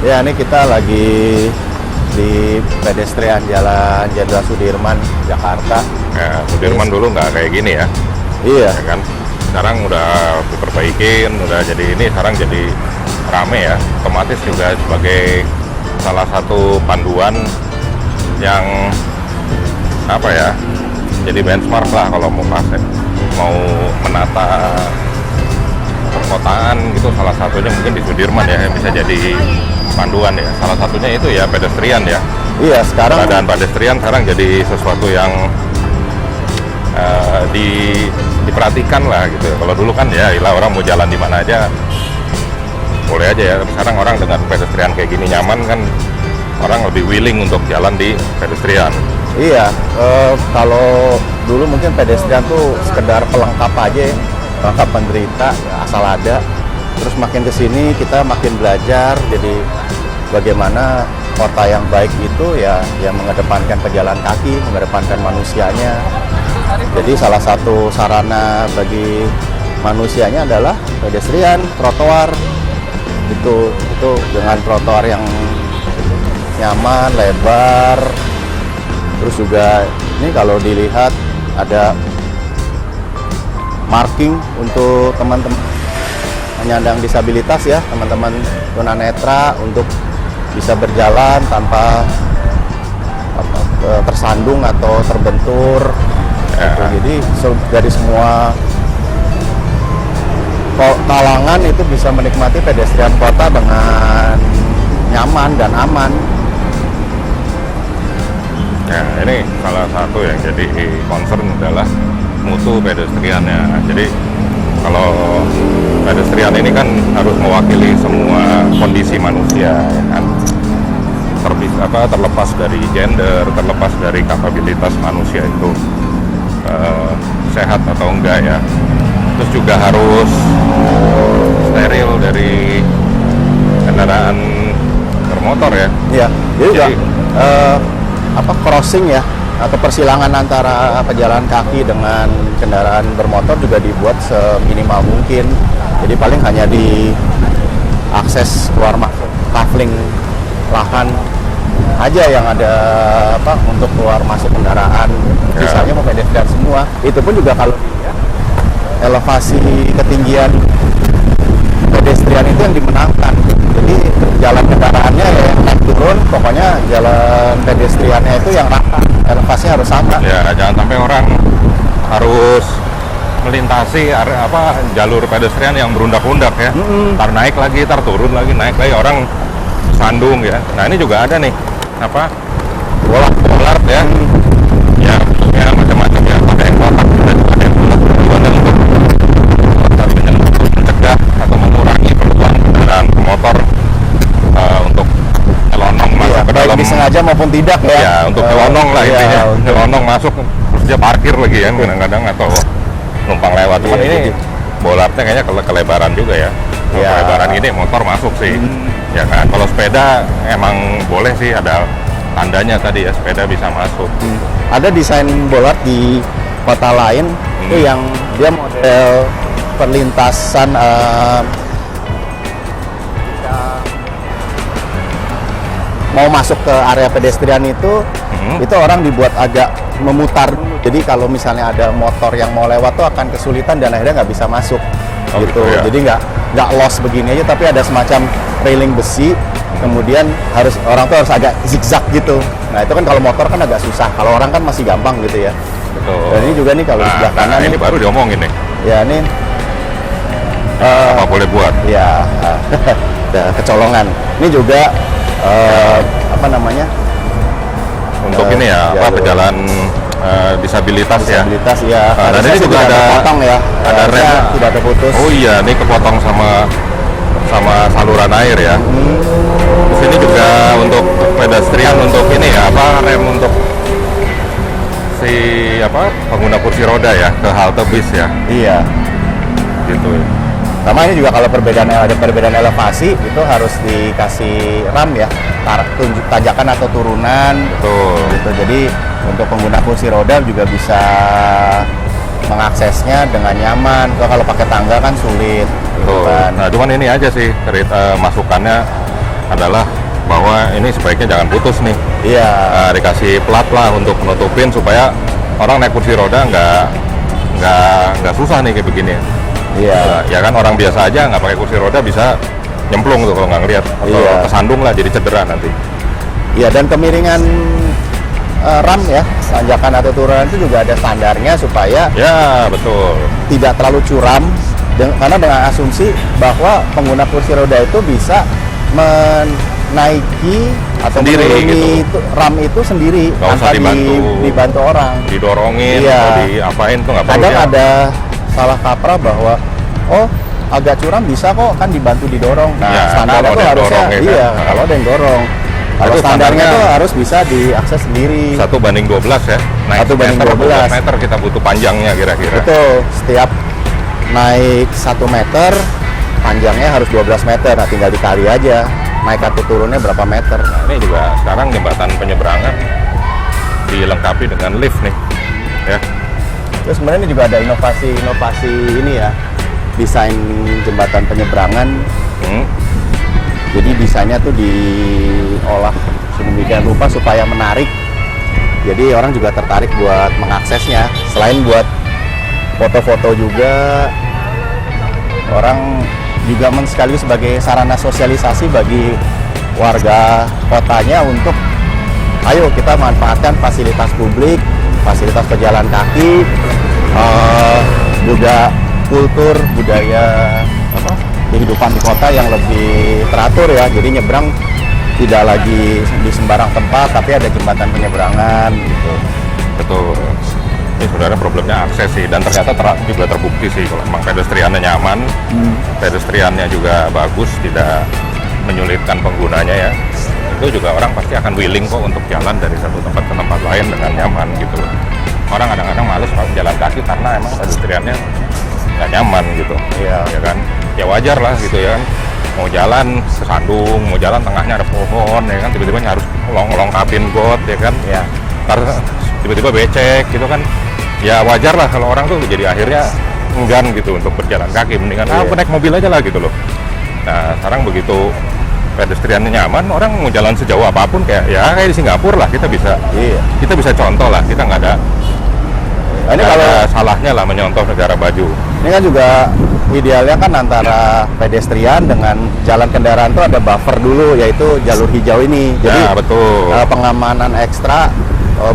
Ya, ini kita lagi di pedestrian Jalan Jenderal Sudirman, Jakarta. Ya, Sudirman dulu nggak kayak gini ya. Iya. Ya kan? Sekarang udah diperbaikin, udah jadi ini, sekarang jadi rame ya. Otomatis juga sebagai salah satu panduan yang apa ya, jadi benchmark lah kalau mau menata perkotaan gitu. Salah satunya mungkin di Sudirman ya, yang bisa jadi panduan ya. Salah satunya itu ya pedestrian ya. Iya, sekarang Keadaan pedestrian sekarang jadi sesuatu yang diperhatikan lah gitu. Kalau dulu kan ya ilah orang mau jalan di mana aja boleh aja ya. Sekarang orang dengan pedestrian kayak gini nyaman kan, orang lebih willing untuk jalan di pedestrian. iya, kalau dulu mungkin pedestrian tuh sekedar pelengkap aja ya, pelengkap penderita ya, asal ada. Terus makin kesini kita makin belajar, jadi bagaimana kota yang baik itu ya yang mengedepankan pejalan kaki, mengedepankan manusianya. Jadi salah satu sarana bagi manusianya adalah pedestrian, trotoar. Itu dengan trotoar yang nyaman, lebar. Terus juga ini kalau dilihat ada marking untuk teman-teman penyandang disabilitas ya, teman-teman tunanetra untuk bisa berjalan tanpa tersandung atau terbentur. Ya. Jadi dari semua kalangan itu bisa menikmati pedestrian kota dengan nyaman dan aman. Ya, ini salah satu yang jadi concern adalah mutu pedestriannya. Jadi kalau pedestrian ini kan harus mewakili semua kondisi manusia, ya kan? Terlepas dari gender, terlepas dari kapabilitas manusia itu sehat atau enggak ya. Terus juga harus steril dari kendaraan bermotor ya. Iya, jadi crossing ya atau persilangan antara pejalan kaki dengan kendaraan bermotor juga dibuat seminimal mungkin. Jadi paling hanya di akses keluar masuk kafling lahan aja yang ada untuk keluar masuk kendaraan. Sisanya mau pedestrian semua. Itu pun juga kalau elevasi ketinggian pedestrian itu yang dimenangkan. Jadi jalan kendaraannya ya yang naik turun, pokoknya jalan pedestriannya itu yang rata, elevasinya harus sama. Ya, jangan sampai orang harus melintasi jalur pedestrian yang berundak-undak ya. Ntar naik lagi, ntar turun lagi, naik lagi, orang sandung ya. Nah, ini juga ada nih bolart ya. Ya macam-macam ya, ada yang kotak, ada yang bulat, tujuannya untuk mencegah atau mengurangi peluang kendaraan motor untuk nyelonong masuk ke dalam, disengaja maupun tidak ya. Ya, untuk nyelonong lah intinya. Nyelonong masuk, terus dia parkir lagi ya kadang-kadang atau numpang lewat. Cuman ini bolartnya kayaknya kelebaran juga ya. Kelebaran ini motor masuk sih. Ya kan, kalau sepeda emang boleh sih, ada tandanya tadi ya, sepeda bisa masuk. Ada desain bolart di kota lain itu yang dia model perlintasan mau masuk ke area pedestrian itu orang dibuat agak memutar dulu. Jadi kalau misalnya ada motor yang mau lewat tuh akan kesulitan dan akhirnya nggak bisa masuk. Gitu. Ya. Jadi nggak lost begini aja, tapi ada semacam railing besi, kemudian orang tuh harus agak zigzag gitu. Nah itu kan kalau motor kan agak susah, kalau orang kan masih gampang gitu ya. Betul. Dan ini juga nih kalau di sebelah kanan ini baru diomongin nih. Ya ini apa boleh buat? Ya kecolongan. Ini juga untuk ini ya pejalan disabilitas ya. Disabilitas ya. Dan ini juga ada potong ya. Ada rem, tidak terputus. Oh iya, ini kepotong sama saluran air ya. Di sini juga untuk pedestrian, untuk ini ya rem untuk pengguna kursi roda ya ke halte bis ya. Iya. Gitu. Sama ini juga kalau ada perbedaan elevasi itu harus dikasih ram ya, tanjakan atau turunan. Betul. Gitu. Jadi untuk pengguna kursi roda juga bisa mengaksesnya dengan nyaman. Kalau pakai tangga kan sulit. Gitu kan. Nah, cuman ini aja sih masukannya adalah bahwa ini sebaiknya jangan putus nih. Iya. Dikasih plat lah untuk menutupin supaya orang naik kursi roda nggak susah nih kayak begini. Iya. Ya kan orang biasa aja nggak pakai kursi roda bisa nyemplung tuh kalau nggak ngeliat atau Iya. kesandung lah jadi cedera nanti. Iya, dan kemiringan ram ya, tanjakan atau turunan itu juga ada standarnya supaya Ya betul. tidak terlalu curam, karena dengan asumsi bahwa pengguna kursi roda itu bisa menaiki atau Sendiri menuruni gitu. ram itu sendiri Nggak usah tanpa dibantu orang. Didorongin Iya. atau diapain tuh nggak perlu. Kadang ya. ada salah kaprah bahwa agak curam bisa kok kan dibantu didorong. Nah, Ya, standarnya kalau tuh ada yang harusnya dorong, ya kan? iya, kalau ada yang dorong. Kalau Itu standarnya standarnya tuh harus bisa diakses sendiri. 1:12 ya. Naik 1:12. 12 meter kita butuh panjangnya kira-kira. Betul, setiap naik 1 meter, panjangnya harus 12 meter. Nah, tinggal dikali aja, naik atau turunnya berapa meter. Nah, ini juga sekarang jembatan penyeberangan dilengkapi dengan lift nih. Ya. Terus sebenarnya ini juga ada inovasi ini ya, desain jembatan penyeberangan. Jadi desainnya tuh diolah sedemikian rupa supaya menarik. Jadi orang juga tertarik buat mengaksesnya. Selain buat foto-foto juga, orang juga sekaligus sebagai sarana sosialisasi bagi warga kotanya untuk ayo kita manfaatkan fasilitas publik, fasilitas pejalan kaki, juga kultur budaya kehidupan di kota yang lebih teratur ya. Jadi nyebrang tidak lagi di sembarang tempat, tapi ada jembatan penyeberangan gitu. Betul. Ini sebenarnya problemnya akses sih, dan ternyata juga terbukti sih kalau memang pedestriannya nyaman, pedestriannya juga bagus, tidak menyulitkan penggunanya ya. Itu juga orang pasti akan willing kok untuk jalan dari satu tempat ke tempat lain dengan nyaman gitu loh. Orang kadang-kadang males jalan kaki karena emang pedestriannya nggak nyaman gitu. Iya. Ya kan? Ya wajar lah gitu ya kan. Mau jalan kesandung, mau jalan tengahnya ada pohon ya kan, tiba-tiba harus longkapin got ya kan. Ya. Karena tiba-tiba becek gitu kan. Ya wajar lah kalau orang tuh jadi akhirnya enggan gitu untuk berjalan kaki, mendingan Iya. aku naik mobil aja lah gitu loh. Nah sekarang begitu pedestriannya nyaman, orang mau jalan sejauh apapun kayak di Singapura lah, kita bisa contoh lah, kita nggak ada Nah, ini nggak kalau ada salahnya lah menyontoh negara maju. ini kan juga idealnya kan antara pedestrian dengan jalan kendaraan tuh ada buffer dulu, yaitu jalur hijau ini. Jadi Ya betul. pengamanan ekstra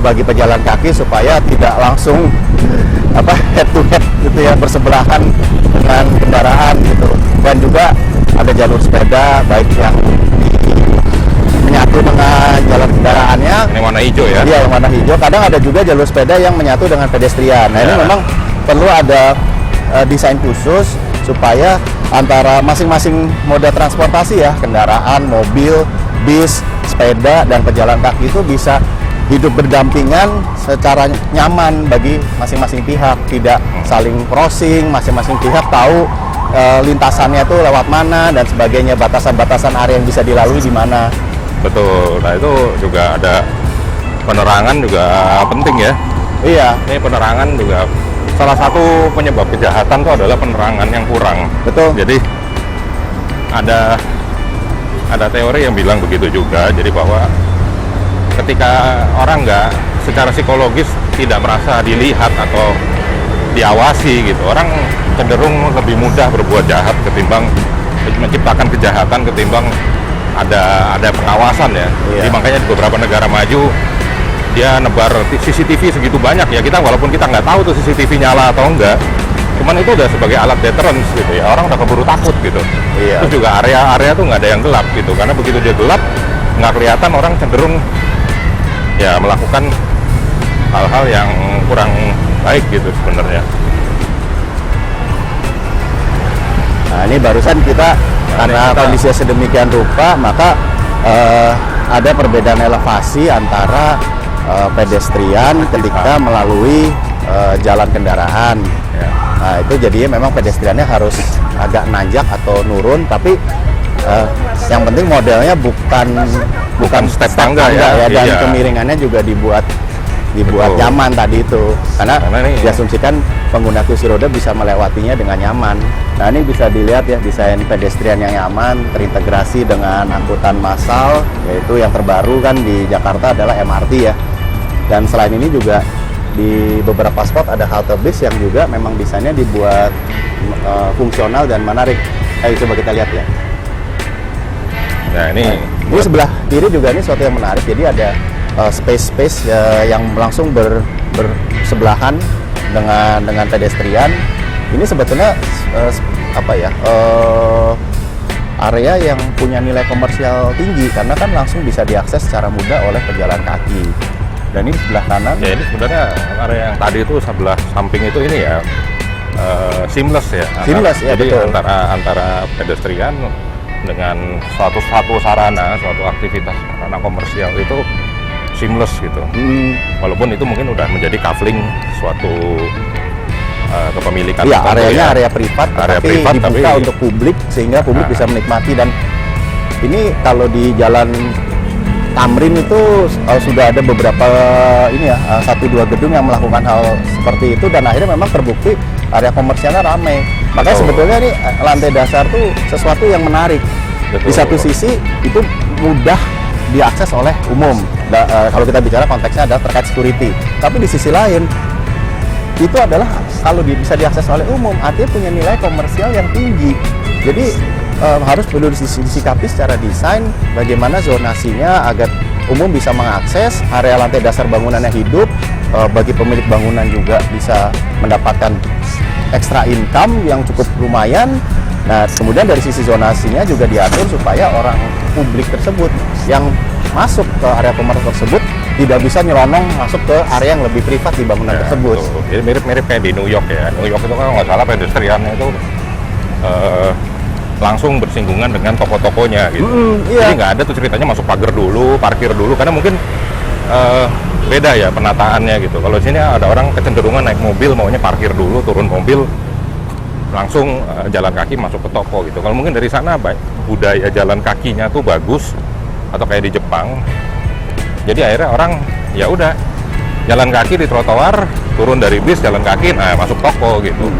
bagi pejalan kaki supaya tidak langsung head to head gitu ya, bersebelahan dengan kendaraan gitu. Dan juga ada jalur sepeda baik yang menyatu dengan jalan kendaraannya. Ini warna hijau ya. Iya, yang warna hijau. Kadang ada juga jalur sepeda yang menyatu dengan pedestrian. Nah, ini Ya. memang perlu ada desain khusus supaya antara masing-masing moda transportasi ya, kendaraan, mobil, bis, sepeda, dan pejalan kaki itu bisa hidup berdampingan secara nyaman bagi masing-masing pihak, tidak saling crossing, masing-masing pihak tahu lintasannya itu lewat mana dan sebagainya, batasan-batasan area yang bisa dilalui di mana. Betul. Nah itu juga ada penerangan juga penting ya. Iya, Ini penerangan juga salah satu penyebab kejahatan itu adalah penerangan yang kurang. betul. Jadi ada teori yang bilang begitu juga. Jadi bahwa ketika orang nggak secara psikologis tidak merasa dilihat atau diawasi gitu, orang cenderung lebih mudah berbuat jahat ketimbang menciptakan kejahatan ketimbang ada pengawasan ya. Iya. Jadi makanya di beberapa negara maju dia nebar CCTV segitu banyak ya, kita walaupun kita nggak tahu tuh CCTV nyala atau enggak, cuman itu udah sebagai alat deterrence gitu ya, orang udah keburu takut gitu. Iya. Terus juga area-area tuh nggak ada yang gelap gitu, karena begitu dia gelap nggak kelihatan, orang cenderung ya melakukan hal-hal yang kurang baik gitu sebenarnya. Nah, ini barusan kita karena kondisinya sedemikian rupa, maka ada perbedaan elevasi antara pedestrian ketika melalui jalan kendaraan. Ya. Nah, itu jadinya memang pedestriannya harus agak nanjak atau nurun, tapi yang penting modelnya bukan step tangga ya. dan Iya. kemiringannya juga dibuat dibuat Betul. nyaman tadi itu. Karena nih, diasumsikan pengguna kursi roda bisa melewatinya dengan nyaman. Nah, ini bisa dilihat ya, desain pedestrian yang nyaman, terintegrasi dengan angkutan massal, yaitu yang terbaru kan di Jakarta adalah MRT ya. Dan selain ini juga di beberapa spot ada halte bis yang juga memang desainnya dibuat fungsional dan menarik. Ayo coba kita lihat ya. nah ini Ini sebelah kiri juga ini suatu yang menarik. Jadi ada space yang langsung bersebelahan dengan pedestrian. Ini sebetulnya area yang punya nilai komersial tinggi karena kan langsung bisa diakses secara mudah oleh pejalan kaki. Dan ini di sebelah kanan. ya ini sebenarnya area yang tadi itu sebelah samping itu ini ya seamless ya. Seamless, ya, jadi betul. antara pedestrian dengan suatu sarana, suatu aktivitas sarana komersial itu seamless gitu. Walaupun itu mungkin udah menjadi kafling suatu kepemilikan. Iya, tertentu areanya ya. area privat, Area tapi privat, dibuka tapi- untuk publik sehingga publik bisa menikmati. Dan ini kalau di Jalan Tamrin itu sudah ada beberapa satu dua gedung yang melakukan hal seperti itu dan akhirnya memang terbukti area komersialnya ramai. Makanya Betul. sebetulnya nih lantai dasar tuh sesuatu yang menarik. Betul. Di satu sisi itu mudah diakses oleh umum. Kalau kita bicara konteksnya adalah terkait security. Tapi di sisi lain itu adalah kalau bisa diakses oleh umum, artinya punya nilai komersial yang tinggi. Jadi harus perlu disikapi secara desain bagaimana zonasinya agar umum bisa mengakses, area lantai dasar bangunannya hidup, bagi pemilik bangunan juga bisa mendapatkan extra income yang cukup lumayan. Nah, kemudian dari sisi zonasinya juga diatur supaya orang publik tersebut yang masuk ke area komersial tersebut tidak bisa nyelonong masuk ke area yang lebih privat di bangunan Ya, tersebut. betul. Jadi mirip-mirip kayak di New York ya. New York itu kan nggak salah pedestriannya itu langsung bersinggungan dengan toko-tokonya gitu. Iya. Jadi nggak ada tuh ceritanya masuk pagar dulu, parkir dulu, karena mungkin beda ya penataannya gitu. Kalau di sini ada orang kecenderungan naik mobil maunya parkir dulu, turun mobil, langsung jalan kaki masuk ke toko gitu. Kalau mungkin dari sana budaya jalan kakinya tuh bagus, atau kayak di Jepang. Jadi akhirnya orang ya udah jalan kaki di trotoar, turun dari bis jalan kaki, nah masuk toko gitu.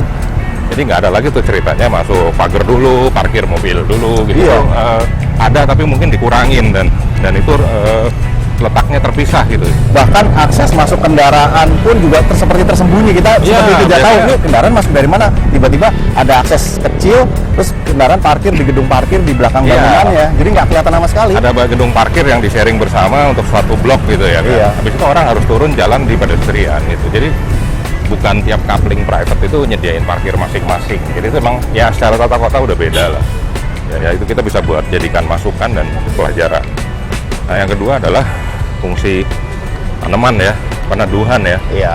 Jadi nggak ada lagi tuh ceritanya masuk pagar dulu, parkir mobil dulu gitu. Iya. Ada tapi mungkin dikurangin dan itu letaknya terpisah gitu. Bahkan akses masuk kendaraan pun juga seperti tersembunyi. Kita Iya, seperti tidak tahu biasanya. ini kendaraan masuk dari mana. Tiba-tiba ada akses kecil, terus kendaraan parkir di gedung parkir di belakang Iya. bangunannya. Jadi nggak kelihatan sama sekali. Ada gedung parkir yang di-sharing bersama untuk suatu blok gitu ya kan. Iya. Habis itu orang harus turun jalan di pedestrian gitu. Jadi bukan tiap coupling private itu nyediain parkir masing-masing. Jadi itu emang ya secara tata kota udah beda lah. Ya itu kita bisa buat jadikan masukan dan pelajaran. Nah yang kedua adalah fungsi tanaman ya, peneduhan ya. Iya.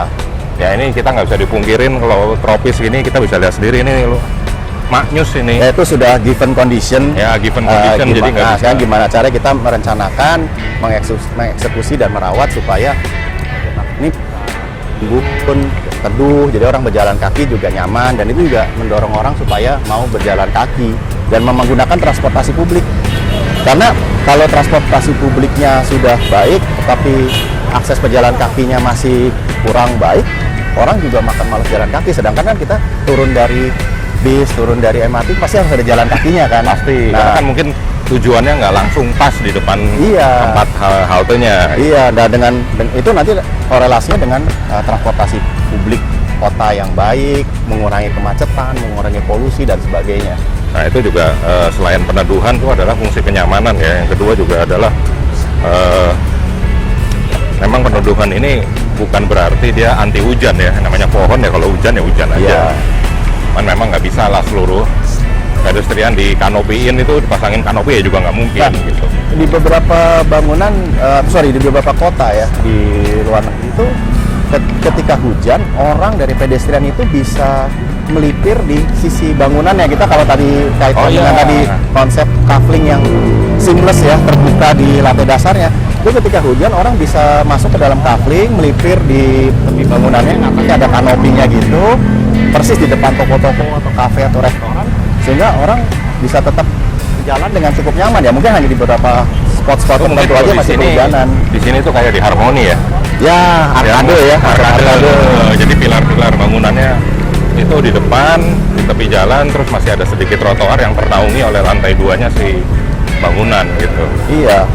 Ya ini kita nggak bisa dipungkirin kalau tropis gini kita bisa lihat sendiri ini lo maknyus ini. Ya, itu sudah given condition. Ya given condition jadi nggak bisa. Sekarang gimana cara kita merencanakan, mengeksekusi dan merawat supaya ini pun teduh, jadi orang berjalan kaki juga nyaman, dan itu juga mendorong orang supaya mau berjalan kaki dan menggunakan transportasi publik. Karena kalau transportasi publiknya sudah baik, tapi akses pejalan kakinya masih kurang baik, orang juga makan malas jalan kaki. Sedangkan kan kita turun dari bis, turun dari MRT pasti harus ada jalan kakinya kan. Pasti, karena Nah, kan mungkin tujuannya nggak langsung pas di depan Iya. tempat haltenya. iya, dan dengan itu nanti korelasinya dengan transportasi publik kota yang baik, mengurangi kemacetan, mengurangi polusi dan sebagainya. Nah itu juga selain peneduhan itu adalah fungsi kenyamanan ya. Yang kedua juga adalah memang peneduhan ini bukan berarti dia anti hujan ya. Namanya pohon ya, kalau hujan ya hujan aja. Iya. Cuman memang nggak bisa lah seluruh pedestrian di kanopiin itu dipasangin kanopi ya juga nggak mungkin Nah, gitu. Di beberapa bangunan, di beberapa kota ya di luar negeri itu ketika hujan, orang dari pedestrian itu bisa melipir di sisi bangunannya. Kita kalau tadi kaitkan Oh, iya. dengan tadi konsep coupling yang seamless ya, terbuka di lantai dasarnya, itu ketika hujan orang bisa masuk ke dalam coupling, melipir di tepi bangunannya, atasnya ada kanopinya gitu, persis di depan toko-toko atau kafe atau restoran, sehingga orang bisa tetap jalan dengan cukup nyaman ya. Mungkin hanya di beberapa spot-spot tertentu aja kalau masih kehujanan. di sini tuh kayak di Harmoni ya. Ya, arkade ya, arkade. Jadi pilar-pilar bangunannya itu di depan, di tepi jalan, terus masih ada sedikit trotoar yang ternaungi oleh lantai 2-nya si bangunan gitu. Iya.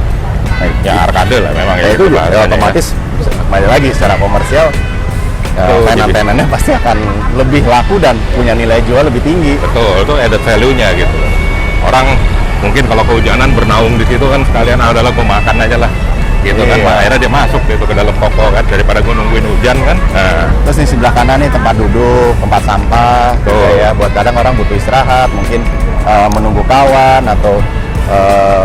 Ya arkade lah memang Ya ya itu bahasanya, otomatis kembali lagi secara komersial Betul, tenan-tenannya pasti akan lebih laku dan punya nilai jual lebih tinggi. Betul, itu added value-nya gitu. Orang mungkin kalau kehujanan bernaung di situ kan sekalian adalah gue makan aja lah gitu kan. Iya. Nah, akhirnya dia masuk gitu ke dalam toko kan daripada gue nungguin hujan kan. Nah, Terus di sebelah kanan nih tempat duduk, tempat sampah, gitu Betul. ya. Buat kadang orang butuh istirahat, mungkin menunggu kawan atau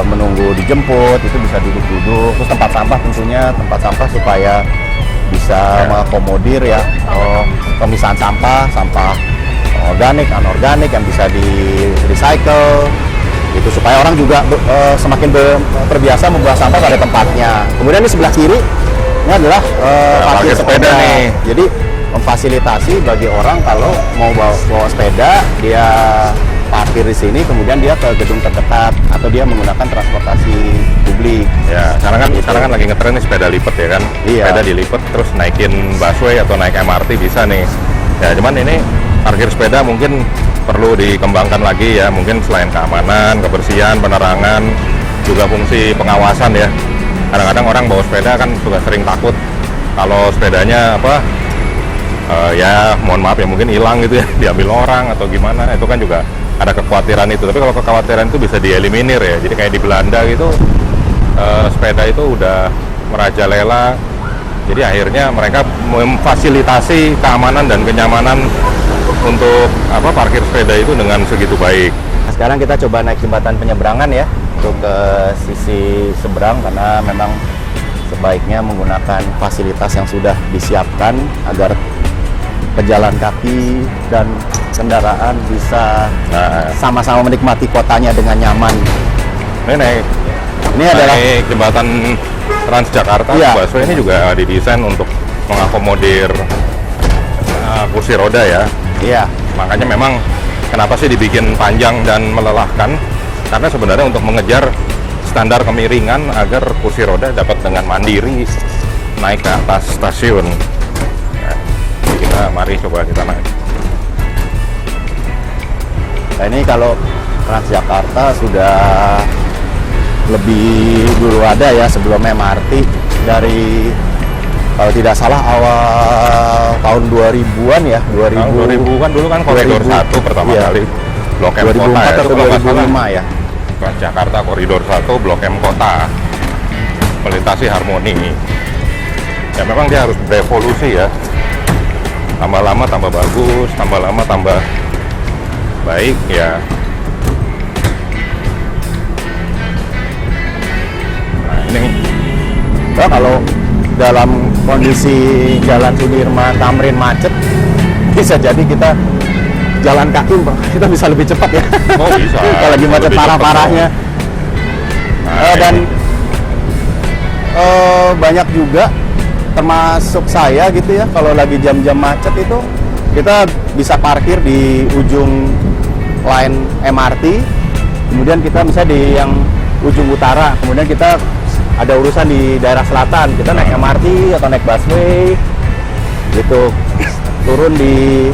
menunggu dijemput, itu bisa duduk-duduk. Terus tempat sampah tentunya tempat sampah supaya bisa Ya. mengakomodir ya pemisahan sampah organik, anorganik yang bisa di recycle. Itu supaya orang juga semakin terbiasa membuang sampah pada tempatnya. Kemudian di sebelah kiri ini adalah parkir sepeda nih. Jadi memfasilitasi bagi orang kalau mau bawa sepeda, dia parkir di sini, kemudian dia ke gedung terdekat atau dia menggunakan transportasi publik. ya sekarang Gitu. kan lagi ngetren nih sepeda lipat ya kan. Iya. Sepeda dilipet terus naikin busway atau naik MRT bisa nih. Ya cuman ini parkir sepeda mungkin perlu dikembangkan lagi ya, mungkin selain keamanan, kebersihan, penerangan, juga fungsi pengawasan ya. Kadang-kadang orang bawa sepeda kan juga sering takut kalau sepedanya ya mohon maaf ya mungkin hilang gitu ya, diambil orang atau gimana, itu kan juga ada kekhawatiran itu. Tapi kalau kekhawatiran itu bisa dieliminir ya, jadi kayak di Belanda gitu sepeda itu udah merajalela, jadi akhirnya mereka memfasilitasi keamanan dan kenyamanan untuk parkir sepeda itu dengan segitu baik. Sekarang kita coba naik jembatan penyeberangan ya untuk ke sisi seberang, karena memang sebaiknya menggunakan fasilitas yang sudah disiapkan agar pejalan kaki dan kendaraan bisa Nah, sama-sama menikmati kotanya dengan nyaman. ini adalah naik jembatan Transjakarta. Iya. Busway ini juga didesain untuk mengakomodir kursi roda ya. Iya, Makanya memang kenapa sih dibikin panjang dan melelahkan? Karena sebenarnya untuk mengejar standar kemiringan agar kursi roda dapat dengan mandiri naik ke atas stasiun. Nah, mari coba kita naik. nah ini kalau Transjakarta sudah lebih dulu ada ya sebelum MRT, dari kalau tidak salah awal tahun 2000-an ya, 2000. Tahun 2000 kan dulu kan koridor 2000. 1 pertama Iya. kali. Blok M 2004 Kota ya, atau itu kalau nggak salah. 2005 ya. Jakarta koridor 1 Blok M Kota melintasi Harmoni. Ya memang dia harus berevolusi ya. Tambah lama tambah bagus, tambah lama tambah baik ya. Nah ini Nah, kalau dalam kondisi Jalan Sudirman Tamrin macet, bisa jadi kita jalan kaki kita bisa lebih cepat ya. oh bisa. Kalau lagi macet Lebih cepet parah-parahnya. Nah, Dan ini. banyak juga termasuk saya gitu ya, kalau lagi jam-jam macet itu kita bisa parkir di ujung line MRT, kemudian kita misalnya di yang ujung utara, kemudian kita ada urusan di daerah selatan, kita naik MRT atau naik busway gitu, turun di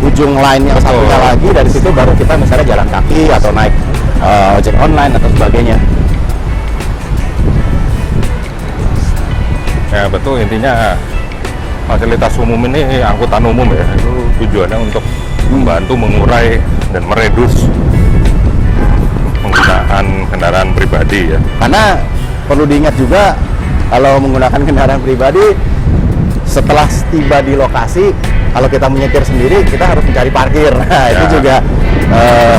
ujung line yang Betul. satunya lagi, dari situ baru kita misalnya jalan kaki atau naik ojek online atau sebagainya. Ya betul, intinya fasilitas umum ini angkutan umum ya, itu tujuannya untuk membantu mengurai dan meredus penggunaan kendaraan pribadi ya. Karena perlu diingat juga kalau menggunakan kendaraan pribadi, setelah tiba di lokasi, kalau kita menyetir sendiri kita harus mencari parkir. Nah, itu Ya. juga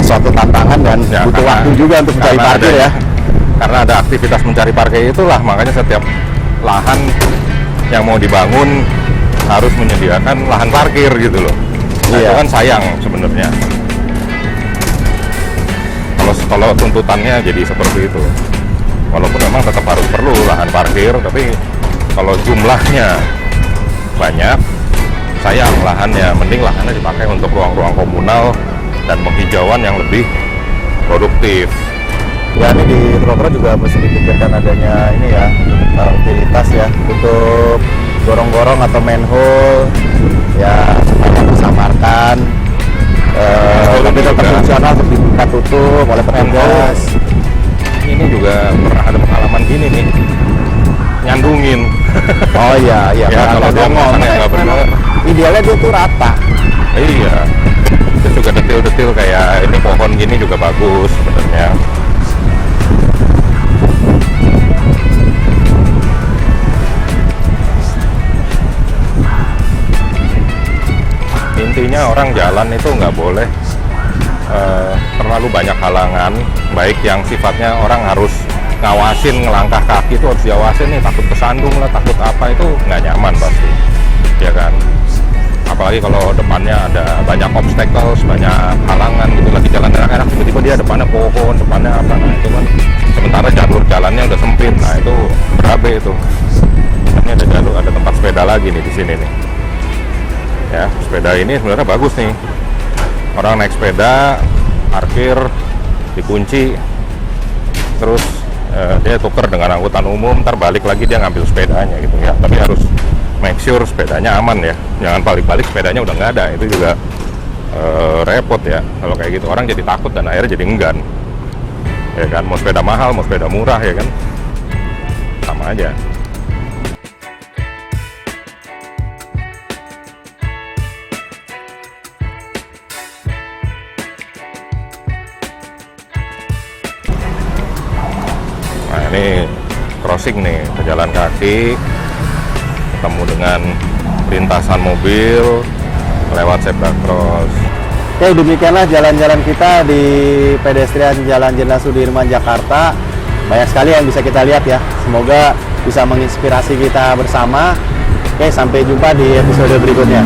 suatu tantangan dan Ya, butuh waktu juga untuk mencari parkir ya. Karena ada aktivitas mencari parkir itulah makanya setiap lahan yang mau dibangun harus menyediakan lahan parkir gitu loh. Nah, Iya. itu kan sayang sebenarnya. Kalau tuntutannya jadi seperti itu. Walaupun memang tetap harus perlu lahan parkir, tapi kalau jumlahnya banyak, sayang lahannya. Mending lahannya dipakai untuk ruang-ruang komunal dan penghijauan yang lebih produktif. Ya ini di Trotro juga mesti dipikirkan adanya ini ya, utilitas ya untuk gorong-gorong atau manhole ya supaya disamarkan, tapi tetap juga fungsional untuk dibuka tutup oleh petugas. ini juga pernah ada pengalaman gini nih, nyandungin. Oh iya, iya. Ya, kalau dia pasangnya nggak benar. Idealnya dia tuh rata. Iya, terus juga detil-detil kayak ini pohon gini juga bagus sebenarnya. Intinya orang jalan itu nggak boleh terlalu banyak halangan, baik yang sifatnya orang harus ngawasin ngelangkah kaki itu harus diawasin nih, takut kesandung lah, takut apa, itu nggak nyaman pasti, ya kan? Apalagi kalau depannya ada banyak obstacles, banyak halangan gitu, lagi jalan enak-enak tiba-tiba dia depannya pohon, depannya apa, nah itu kan sementara jalur jalannya udah sempit, nah itu berabe itu. Ini ada jalur, ada tempat sepeda lagi nih di sini nih. Ya, sepeda ini sebenarnya bagus nih. Orang naik sepeda, parkir, dikunci, terus dia tuker dengan angkutan umum, ntar balik lagi dia ngambil sepedanya gitu ya. Tapi harus make sure sepedanya aman ya, jangan balik-balik sepedanya udah nggak ada, itu juga repot ya. Kalau kayak gitu orang jadi takut dan akhirnya jadi enggan, ya kan? Mau sepeda mahal, mau sepeda murah ya kan, sama aja. Nah ini crossing nih, pejalan kaki ketemu dengan lintasan mobil lewat zebra cross. Oke, demikianlah jalan-jalan kita di pedestrian Jalan Jenderal Sudirman, Jakarta. Banyak sekali yang bisa kita lihat ya. Semoga bisa menginspirasi kita bersama. Oke, sampai jumpa di episode berikutnya.